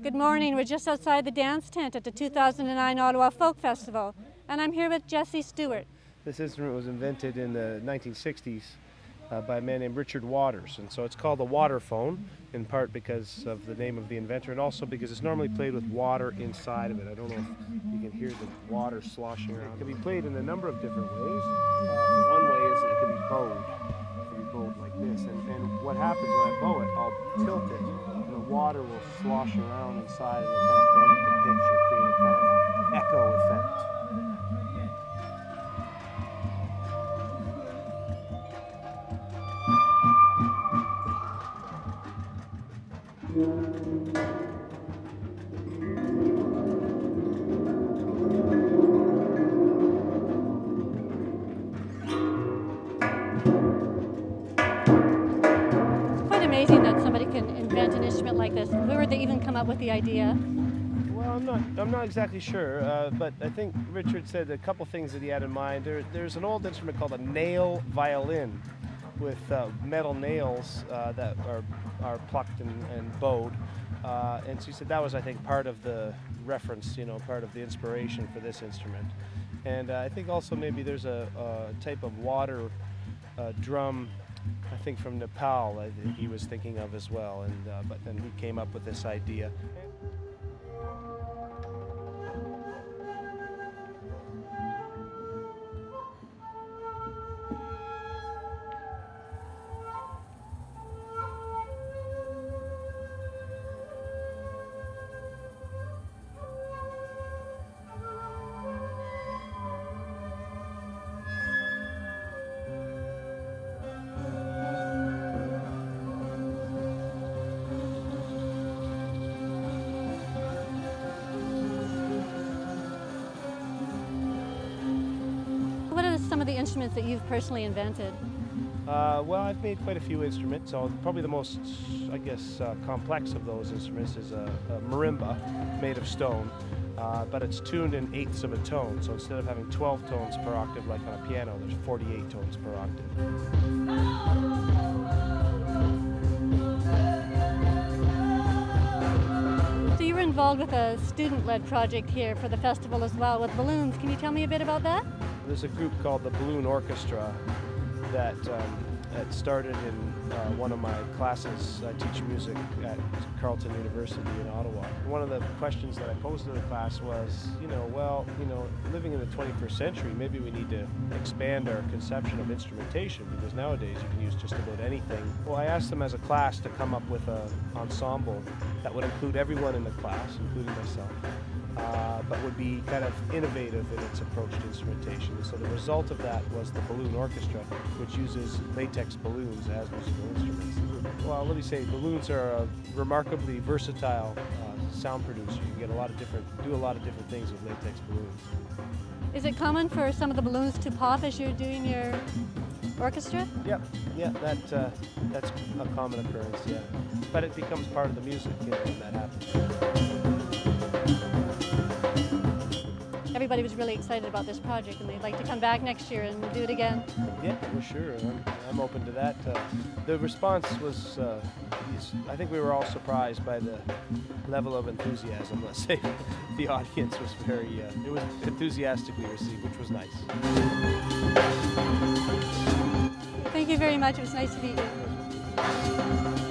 Good morning. We're just outside the dance tent at the 2009 Ottawa Folk Festival, and I'm here with Jesse Stewart. This instrument was invented in the 1960s by a man named Richard Waters, and so it's called a waterphone, in part because of the name of the inventor, and also because it's normally played with water inside of it. I don't know if you can hear the water sloshing around. It can be played in a number of different ways. One way is it can be bowed. It can be bowed like this, and what happens when I bow it, I'll tilt it, and the water will slosh around inside, and it'll kind of bend the pitch and create a kind of echo effect. Quite amazing that somebody can invent an instrument like this. Where would they even come up with the idea? Well, I'm not exactly sure, but I think Richard said a couple things that he had in mind. There's an old instrument called a nail violin with metal nails that are plucked and bowed. And so he said that was, I think, part of the reference, part of the inspiration for this instrument. And I think also maybe there's a type of water drum, I think from Nepal, I think he was thinking of as well. And but then he came up with this idea. What are some of the instruments that you've personally invented? Well, I've made quite a few instruments. So probably the most, I guess, complex of those instruments is a marimba made of stone, but it's tuned in eighths of a tone. So instead of having 12 tones per octave like on a piano, there's 48 tones per octave. So you were involved with a student-led project here for the festival as well with balloons. Can you tell me a bit about that? There's a group called the Balloon Orchestra that started in one of my classes. I teach music at Carleton University in Ottawa. One of the questions that I posed to the class was, living in the 21st century, maybe we need to expand our conception of instrumentation, because nowadays you can use just about anything. Well, I asked them as a class to come up with an ensemble that would include everyone in the class, including myself. But would be kind of innovative in its approach to instrumentation. So the result of that was the Balloon Orchestra, which uses latex balloons as musical instruments. Well, let me say, balloons are a remarkably versatile sound producer. You can get do a lot of different things with latex balloons. Is it common for some of the balloons to pop as you're doing your orchestra? Yep, yeah, that's a common occurrence, yeah. But it becomes part of the music, when that happens. Everybody was really excited about this project, and they'd like to come back next year and do it again. Yeah, for sure. I'm open to that. The response was, I think we were all surprised by the level of enthusiasm. Let's say the audience was it was enthusiastically received, which was nice. Thank you very much. It was nice to meet you.